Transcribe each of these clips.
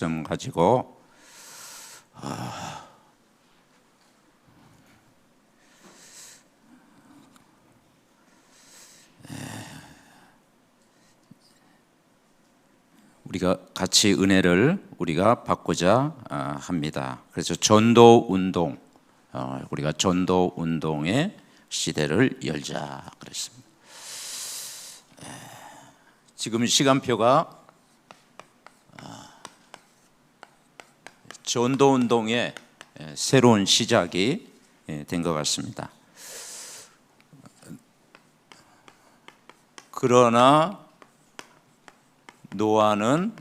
좀 가지고 우리가 같이 은혜를 우리가 받고자 합니다. 그래서 전도 운동, 우리가 전도 운동의 시대를 열자 그랬습니다. 지금 시간표가 전도 운동의 새로운 시작이 된 것 같습니다. 그러나 노아는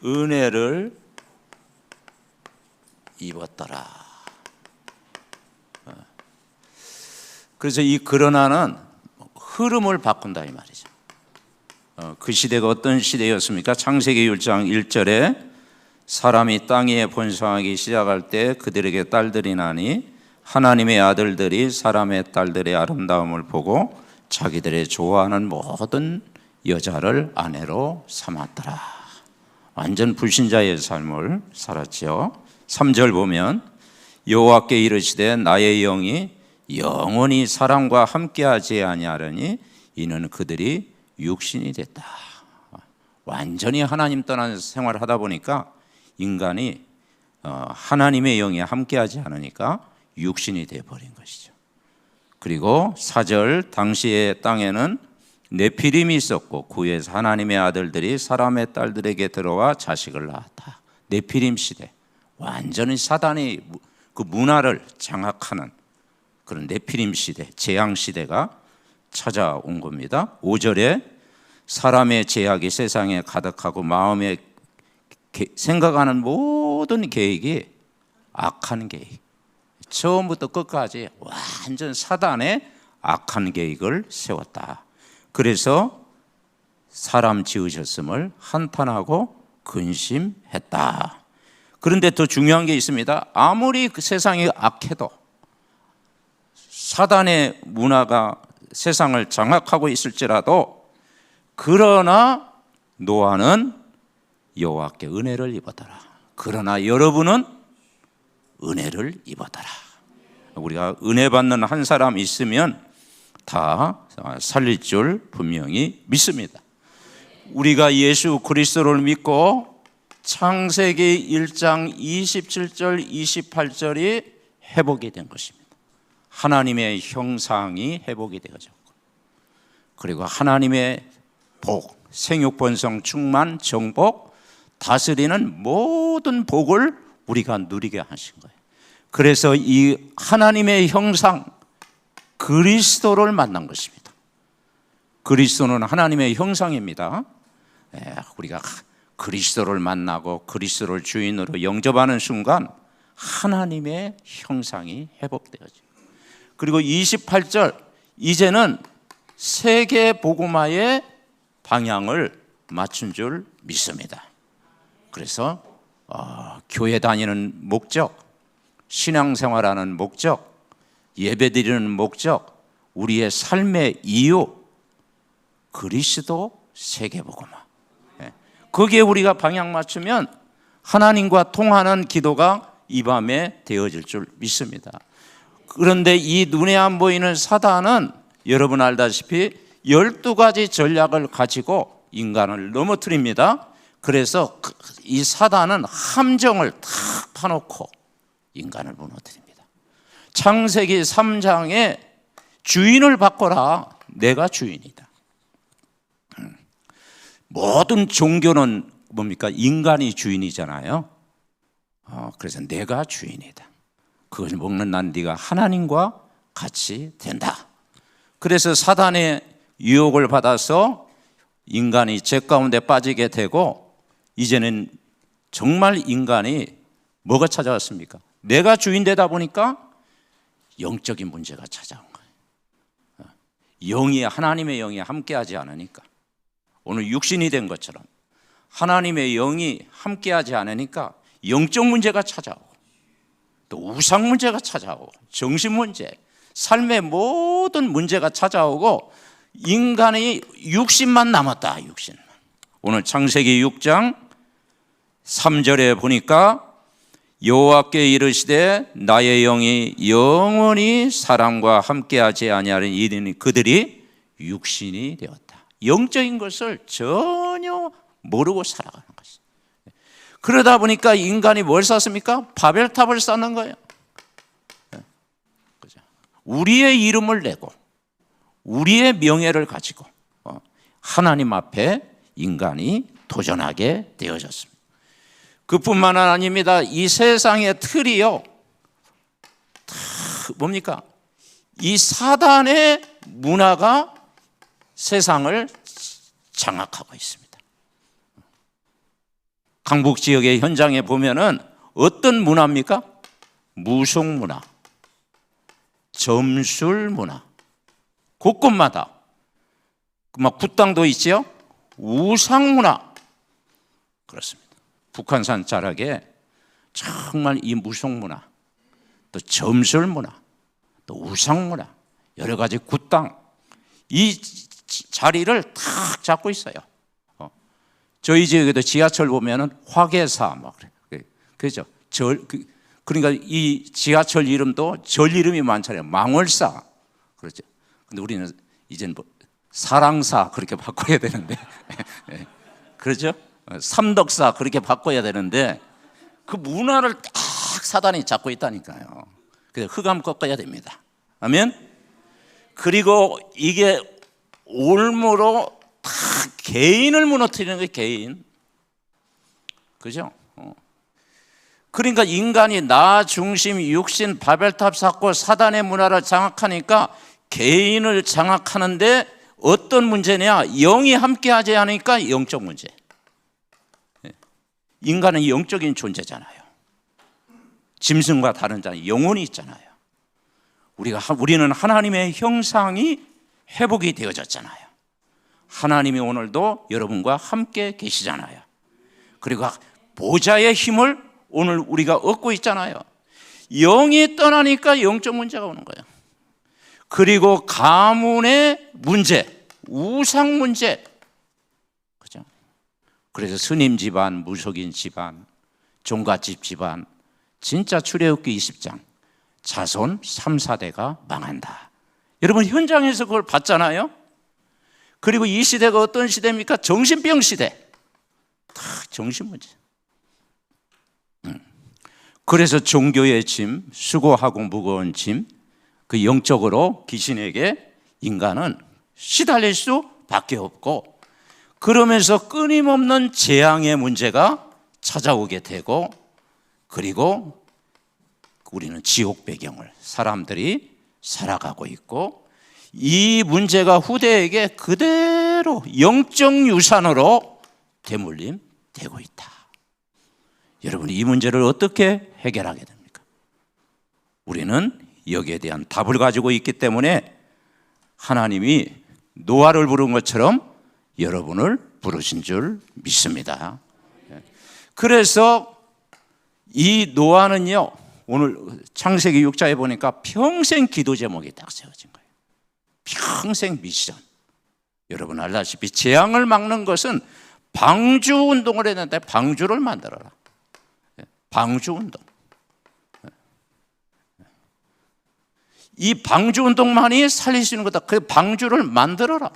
은혜를 입었더라. 그래서 이 그러나는 흐름을 바꾼다 이 말이죠. 그 시대가 어떤 시대였습니까? 창세기 1장 1절에 사람이 땅 위에 번성하기 시작할 때 그들에게 딸들이 나니 하나님의 아들들이 사람의 딸들의 아름다움을 보고 자기들의 좋아하는 모든 여자를 아내로 삼았더라. 완전 불신자의 삶을 살았죠. 3절 보면 여호와께 이르시되 나의 영이 영원히 사람과 함께하지 아니하려니 이는 그들이 육신이 됐다. 완전히 하나님 떠난 생활을 하다 보니까 인간이 하나님의 영이 함께하지 않으니까 육신이 되어버린 것이죠. 그리고 4절 당시의 땅에는 네피림이 있었고 그에서 하나님의 아들들이 사람의 딸들에게 들어와 자식을 낳았다. 네피림 시대, 완전히 사단이 그 문화를 장악하는 그런 네피림 시대, 재앙 시대가 찾아온 겁니다. 5절에 사람의 죄악이 세상에 가득하고 마음에 생각하는 모든 계획이 악한 계획, 처음부터 끝까지 완전 사단의 악한 계획을 세웠다. 그래서 사람 지으셨음을 한탄하고 근심했다. 그런데 더 중요한 게 있습니다. 아무리 그 세상이 악해도 사단의 문화가 세상을 장악하고 있을지라도 그러나 노아는 여호와께 은혜를 입었더라. 그러나 여러분은 은혜를 입었더라. 우리가 은혜 받는 한 사람 있으면 다 살릴 줄 분명히 믿습니다. 우리가 예수 그리스도를 믿고 창세기 1장 27절 28절이 회복이 된 것입니다. 하나님의 형상이 회복이 되어졌고, 그리고 하나님의 복, 생육 번성 충만 정복 다스리는 모든 복을 우리가 누리게 하신 거예요. 그래서 이 하나님의 형상 그리스도를 만난 것입니다. 그리스도는 하나님의 형상입니다. 우리가 그리스도를 만나고 그리스도를 주인으로 영접하는 순간 하나님의 형상이 회복되어져요. 그리고 28절 이제는 세계 복음화의 방향을 맞춘 줄 믿습니다. 그래서 교회 다니는 목적, 신앙생활하는 목적, 예배드리는 목적, 우리의 삶의 이유, 그리스도 세계복음화. 거기에 우리가 방향 맞추면 하나님과 통하는 기도가 이 밤에 되어질 줄 믿습니다. 그런데 이 눈에 안 보이는 사단은 여러분 알다시피 12가지 전략을 가지고 인간을 넘어뜨립니다. 그래서 이 사단은 함정을 탁 파놓고 인간을 무너뜨립니다. 창세기 3장에 주인을 바꿔라. 내가 주인이다. 모든 종교는 뭡니까? 인간이 주인이잖아요. 그래서 내가 주인이다. 그걸 먹는 난 네가 하나님과 같이 된다. 그래서 사단의 유혹을 받아서 인간이 죄 가운데 빠지게 되고 이제는 정말 인간이 뭐가 찾아왔습니까? 내가 주인 되다 보니까 영적인 문제가 찾아온 거예요. 하나님의 영이 함께하지 않으니까, 오늘 육신이 된 것처럼 하나님의 영이 함께하지 않으니까 영적 문제가 찾아오고 또 우상 문제가 찾아오고 정신 문제, 삶의 모든 문제가 찾아오고 인간의 육신만 남았다. 육신만. 오늘 창세기 6장 3절에 보니까 여호와께 이르시되 나의 영이 영원히 사람과 함께하지 아니하리니 이르니 그들이 육신이 되었다. 영적인 것을 전혀 모르고 살아가는 것이죠. 그러다 보니까 인간이 뭘 쌓습니까? 바벨탑을 쌓는 거예요. 우리의 이름을 내고 우리의 명예를 가지고 하나님 앞에 인간이 도전하게 되어졌습니다. 그뿐만 아닙니다. 이 세상의 틀이요, 뭡니까? 이 사단의 문화가 세상을 장악하고 있습니다. 강북 지역의 현장에 보면은 어떤 문화입니까? 무속 문화, 점술 문화, 곳곳마다 막 굿당도 있지요. 우상 문화, 그렇습니다. 북한산 자락에 정말 이 무속 문화, 또 점술 문화, 또 우상 문화, 여러 가지 굿당, 이 자리를 탁 잡고 있어요. 저희 지역에도 지하철 보면은 화계사 막 그래. 그죠? 그러니까 이 지하철 이름도 절 이름이 많잖아요. 망월사, 그렇죠. 근데 우리는 이제는 뭐 사랑사 그렇게 바꿔야 되는데, 그렇죠? 삼덕사 그렇게 바꿔야 되는데 그 문화를 딱 사단이 잡고 있다니까요. 그래서 흑암 꺾어야 됩니다. 아멘. 그리고 이게 올무로 다 개인을 무너뜨리는 거예요. 개인, 그죠? 그러니까 인간이 나 중심 육신 바벨탑 쌓고 사단의 문화를 장악하니까 개인을 장악하는데 어떤 문제냐? 영이 함께하지 않으니까 영적 문제. 인간은 영적인 존재잖아요. 짐승과 다른 자는 영혼이 있잖아요. 우리는 하나님의 형상이 회복이 되어졌잖아요. 하나님이 오늘도 여러분과 함께 계시잖아요. 그리고 보좌의 힘을 오늘 우리가 얻고 있잖아요. 영이 떠나니까 영적 문제가 오는 거예요. 그리고 가문의 문제, 우상 문제, 그죠? 그래서 스님 집안, 무속인 집안, 종갓집 집안, 진짜 출애굽기 20장 자손 3, 4대가 망한다. 여러분 현장에서 그걸 봤잖아요. 그리고 이 시대가 어떤 시대입니까? 정신병 시대. 다 정신 문제. 그래서 종교의 짐, 수고하고 무거운 짐, 그 영적으로 귀신에게 인간은 시달릴 수밖에 없고, 그러면서 끊임없는 재앙의 문제가 찾아오게 되고, 그리고 우리는 지옥 배경을 사람들이 살아가고 있고, 이 문제가 후대에게 그대로 영적 유산으로 되물림되고 있다. 여러분, 이 문제를 어떻게 해결하게 됩니까? 우리는 여기에 대한 답을 가지고 있기 때문에 하나님이 노아를 부른 것처럼 여러분을 부르신 줄 믿습니다. 그래서 이 노아는요, 오늘 창세기 6장에 보니까 평생 기도 제목이 딱 세워진 거예요. 평생 미션. 여러분 알다시피 재앙을 막는 것은 방주 운동을 했는데 방주를 만들어라. 방주 운동. 이 방주 운동만이 살릴 수 있는 거다. 그 방주를 만들어라.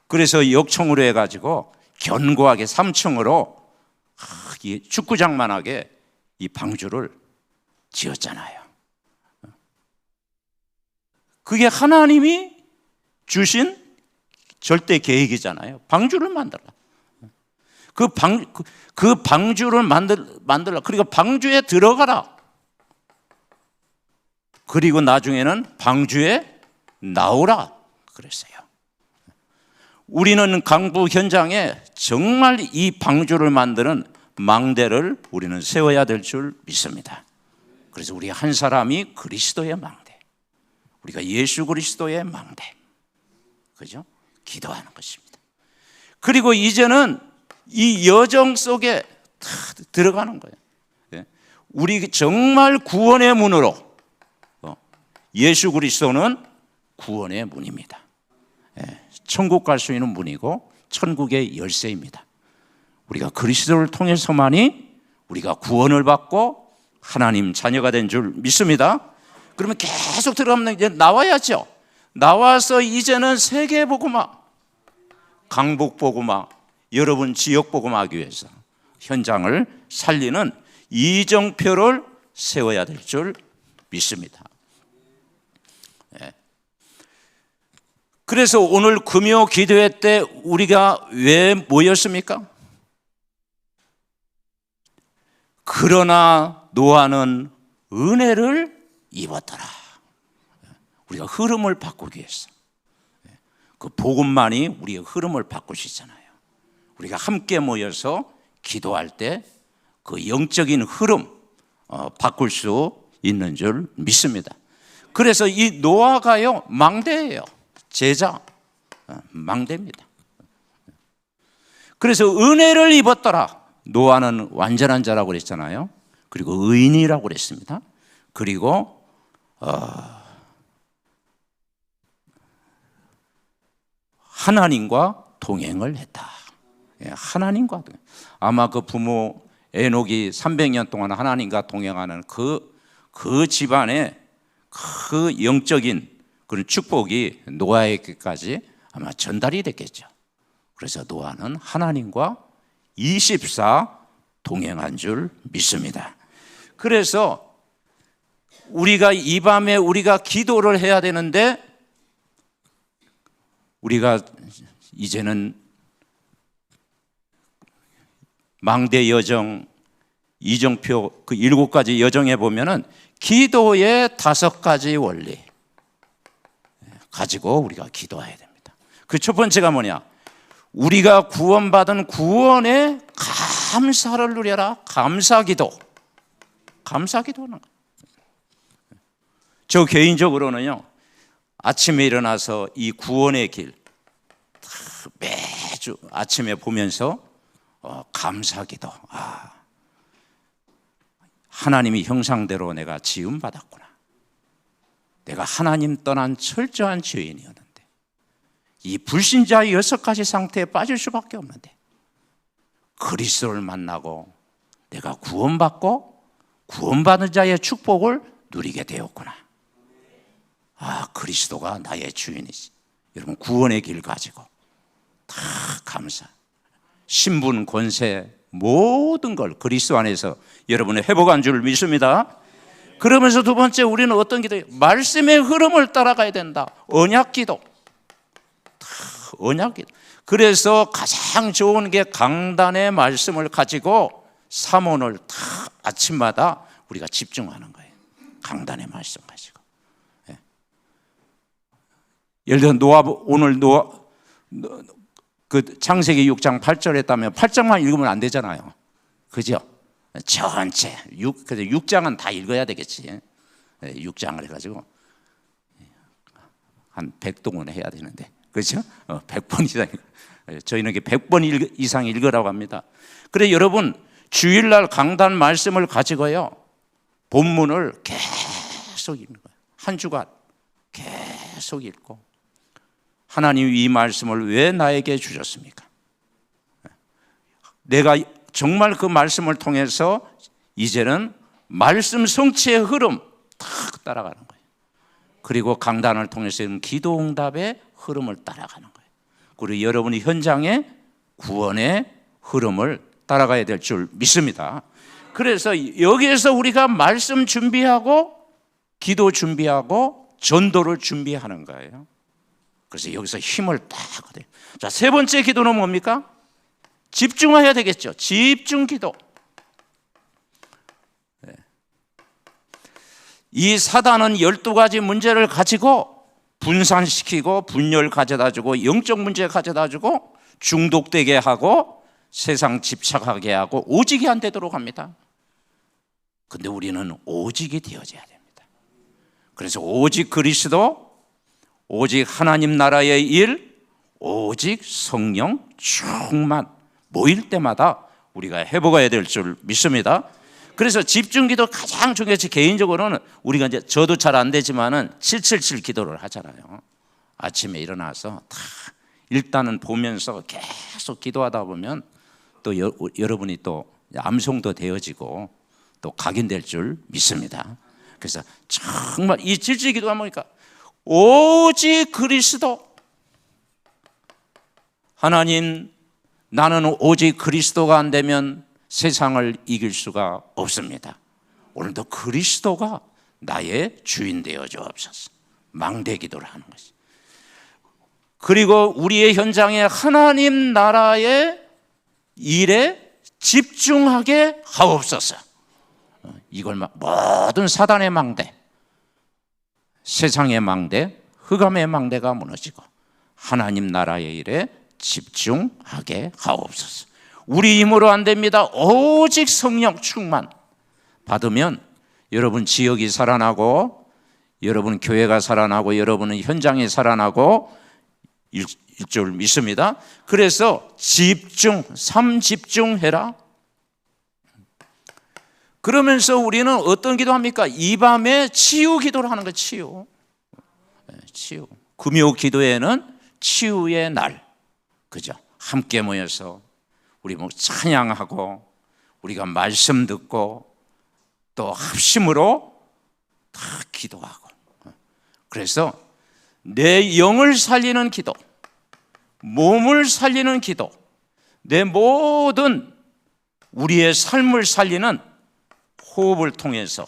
그래서 역청으로 해가지고 견고하게 3층으로 축구장만하게 이 방주를 지었잖아요. 그게 하나님이 주신 절대 계획이잖아요. 방주를 만들어라. 그 방주를 만들라. 그리고 방주에 들어가라. 그리고 나중에는 방주에 나오라 그랬어요. 우리는 강북 현장에 정말 이 방주를 만드는 망대를 우리는 세워야 될 줄 믿습니다. 그래서 우리 한 사람이 그리스도의 망대, 우리가 예수 그리스도의 망대, 그죠? 기도하는 것입니다. 그리고 이제는 이 여정 속에 들어가는 거예요. 우리 정말 구원의 문으로, 예수 그리스도는 구원의 문입니다. 천국 갈 수 있는 문이고 천국의 열쇠입니다. 우리가 그리스도를 통해서만이 우리가 구원을 받고 하나님 자녀가 된 줄 믿습니다. 그러면 계속 들어가면 이제 나와야죠. 나와서 이제는 세계 복음화, 강북 복음화, 여러분 지역 복음화하기 위해서 현장을 살리는 이정표를 세워야 될 줄 믿습니다. 그래서 오늘 금요 기도회 때 우리가 왜 모였습니까? 그러나 노아는 은혜를 입었더라. 우리가 흐름을 바꾸기 위해서. 그 복음만이 우리의 흐름을 바꾸시잖아요. 우리가 함께 모여서 기도할 때 그 영적인 흐름 바꿀 수 있는 줄 믿습니다. 그래서 이 노아가요 망대예요. 제자 망대입니다. 그래서 은혜를 입었더라. 노아는 완전한 자라고 그랬잖아요. 그리고 의인이라고 그랬습니다. 그리고 하나님과 동행을 했다. 하나님과 동행. 아마 그 부모 에녹이 300년 동안 하나님과 동행하는 그 집안의 그 영적인 그런 축복이 노아에게까지 아마 전달이 됐겠죠. 그래서 노아는 하나님과 24 동행한 줄 믿습니다. 그래서 우리가 이 밤에 우리가 기도를 해야 되는데 우리가 이제는 망대 여정, 이정표 그 7가지 여정에 보면은 기도의 5가지 원리 가지고 우리가 기도해야 됩니다. 그 첫 번째가 뭐냐? 우리가 구원받은 구원에 감사를 누려라. 감사기도. 감사기도는 저 개인적으로는요. 아침에 일어나서 이 구원의 길 매주 아침에 보면서 감사기도. 하나님이 형상대로 내가 지음받았구나. 내가 하나님 떠난 철저한 죄인이었는데 이 불신자의 6가지 상태에 빠질 수밖에 없는데 그리스도를 만나고 내가 구원받고 구원받은 자의 축복을 누리게 되었구나. 그리스도가 나의 주인이지. 여러분 구원의 길 가지고 다 감사. 신분, 권세 모든 걸 그리스도 안에서 여러분의 회복한 줄 믿습니다. 그러면서 두 번째 우리는 어떤 기도예요? 말씀의 흐름을 따라가야 된다. 언약기도. 언약기도. 그래서 가장 좋은 게 강단의 말씀을 가지고 사모를 다 아침마다 우리가 집중하는 거예요. 강단의 말씀 가지고. 예를 들어 오늘 그 창세기 6장 8절 했다면 8장만 읽으면 안 되잖아요. 그죠? 전체 6장은 다 읽어야 되겠지. 6장을 해가지고 한 100동은 해야 되는데, 그렇죠? 100번 이상. 저희는 100번 이상 읽으라고 합니다. 그래 여러분 주일날 강단 말씀을 가지고요 본문을 계속 읽는 거예요. 한 주간 계속 읽고 하나님이 이 말씀을 왜 나에게 주셨습니까? 내가 정말 그 말씀을 통해서 이제는 말씀 성취의 흐름 탁 따라가는 거예요. 그리고 강단을 통해서 기도 응답의 흐름을 따라가는 거예요. 그리고 여러분이 현장에 구원의 흐름을 따라가야 될 줄 믿습니다. 그래서 여기에서 우리가 말씀 준비하고 기도 준비하고 전도를 준비하는 거예요. 그래서 여기서 힘을 딱 얻어요. 자, 세 번째 기도는 뭡니까? 집중해야 되겠죠. 집중 기도. 이 사단은 12가지 문제를 가지고 분산시키고 분열 가져다주고 영적 문제 가져다주고 중독되게 하고 세상 집착하게 하고 오직이 안 되도록 합니다. 근데 우리는 오직이 되어져야 됩니다. 그래서 오직 그리스도, 오직 하나님 나라의 일, 오직 성령 충만 모일 때마다 우리가 해보아야 될 줄 믿습니다. 그래서 집중기도 가장 중요하지. 개인적으로는 우리가 이제 저도 잘 안 되지만은 777 기도를 하잖아요. 아침에 일어나서 다 일단은 보면서 계속 기도하다 보면 또 여러분이 또 암송도 되어지고 또 각인될 줄 믿습니다. 그래서 정말 이 질질 기도가 보니까 오직 그리스도, 하나님, 나는 오직 그리스도가 안 되면 세상을 이길 수가 없습니다. 오늘도 그리스도가 나의 주인 되어 주옵소서. 망대 기도를 하는 것이. 그리고 우리의 현장에 하나님 나라의 일에 집중하게 하옵소서. 이걸 모든 사단의 망대, 세상의 망대, 흑암의 망대가 무너지고 하나님 나라의 일에 집중하게 하옵소서. 우리 힘으로 안 됩니다. 오직 성령 충만 받으면 여러분 지역이 살아나고, 여러분 교회가 살아나고, 여러분은 현장이 살아나고 일 줄 믿습니다. 그래서 집중, 삼집중해라. 그러면서 우리는 어떤 기도합니까? 이 밤에 치유 기도를 하는 거예요. 치유. 치유. 금요 기도에는 치유의 날, 그죠? 함께 모여서 우리 뭐 찬양하고, 우리가 말씀 듣고, 또 합심으로 다 기도하고. 그래서 내 영을 살리는 기도, 몸을 살리는 기도, 내 모든 우리의 삶을 살리는 호흡을 통해서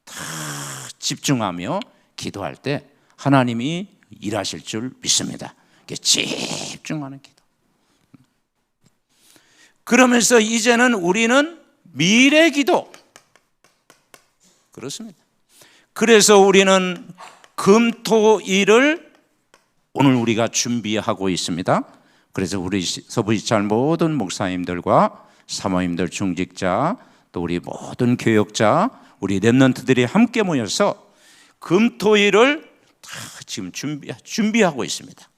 다 집중하며 기도할 때 하나님이 일하실 줄 믿습니다. 집중하는 기도. 그러면서 이제는 우리는 미래 기도. 그렇습니다. 그래서 우리는 금토일을 오늘 우리가 준비하고 있습니다. 그래서 우리 서부지찰 모든 목사님들과 사모님들, 중직자, 또 우리 모든 교역자, 우리 렘넌트들이 함께 모여서 금토일을 다 지금 준비하고 있습니다.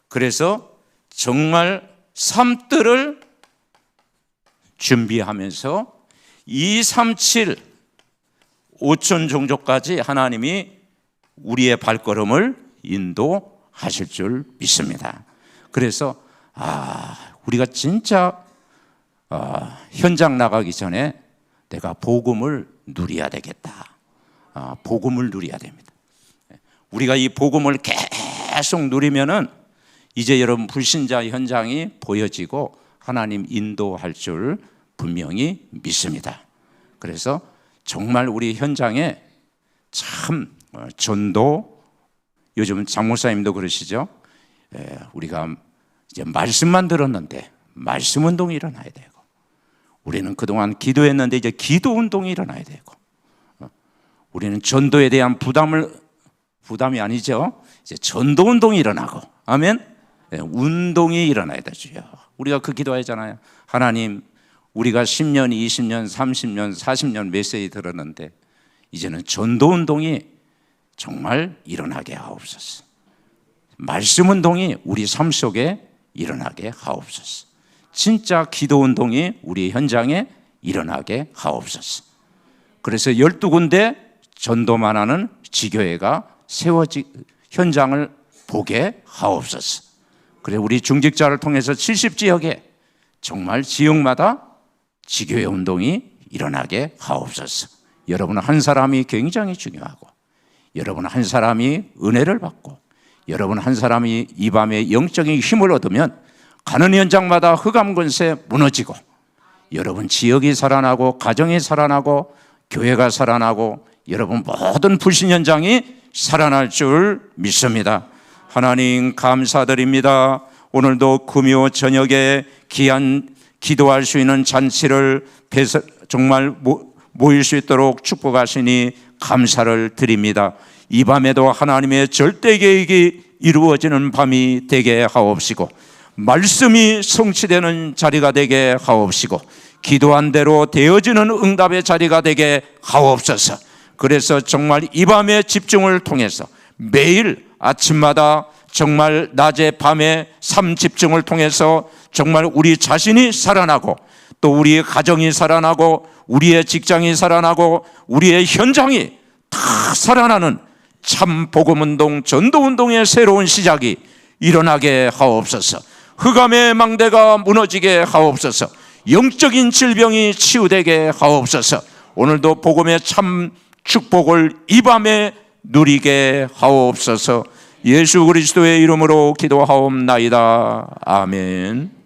그래서 정말 삶들을 준비하면서 237 5천 종족까지 하나님이 우리의 발걸음을 인도하실 줄 믿습니다. 그래서 우리가 진짜 현장 나가기 전에 내가 복음을 누려야 되겠다. 복음을 누려야 됩니다. 우리가 이 복음을 계속 누리면은 이제 여러분 불신자 현장이 보여지고 하나님 인도할 줄 분명히 믿습니다. 그래서 정말 우리 현장에 참 전도, 요즘 장목사님도 그러시죠. 우리가 이제 말씀만 들었는데 말씀 운동이 일어나야 되고, 우리는 그동안 기도했는데 이제 기도 운동이 일어나야 되고, 우리는 전도에 대한 부담이 아니죠. 이제 전도 운동이 일어나고, 아멘. 운동이 일어나야 되죠. 우리가 그 기도하잖아요. 하나님, 우리가 10년, 20년, 30년, 40년 메시지 들었는데 이제는 전도 운동이 정말 일어나게 하옵소서. 말씀 운동이 우리 삶 속에 일어나게 하옵소서. 진짜 기도 운동이 우리 현장에 일어나게 하옵소서. 그래서 12군데 전도만 하는 지교회가 현장을 보게 하옵소서. 그래 우리 중직자를 통해서 70지역에 정말 지역마다 지교회 운동이 일어나게 하옵소서. 여러분 한 사람이 굉장히 중요하고, 여러분 한 사람이 은혜를 받고, 여러분 한 사람이 이 밤에 영적인 힘을 얻으면 가는 현장마다 흑암 권세 무너지고, 여러분 지역이 살아나고, 가정이 살아나고, 교회가 살아나고, 여러분 모든 불신 현장이 살아날 줄 믿습니다. 하나님 감사드립니다. 오늘도 금요 저녁에 귀한 기도할 수 있는 잔치를 정말 모일 수 있도록 축복하시니 감사를 드립니다. 이 밤에도 하나님의 절대 계획이 이루어지는 밤이 되게 하옵시고, 말씀이 성취되는 자리가 되게 하옵시고, 기도한 대로 되어지는 응답의 자리가 되게 하옵소서. 그래서 정말 이 밤의 집중을 통해서 매일 아침마다 정말 낮에 밤에 삶 집중을 통해서 정말 우리 자신이 살아나고, 또 우리의 가정이 살아나고, 우리의 직장이 살아나고, 우리의 현장이 다 살아나는 참 복음운동, 전도운동의 새로운 시작이 일어나게 하옵소서. 흑암의 망대가 무너지게 하옵소서. 영적인 질병이 치유되게 하옵소서. 오늘도 복음의 참 축복을 이 밤에 누리게 하옵소서. 예수 그리스도의 이름으로 기도하옵나이다. 아멘.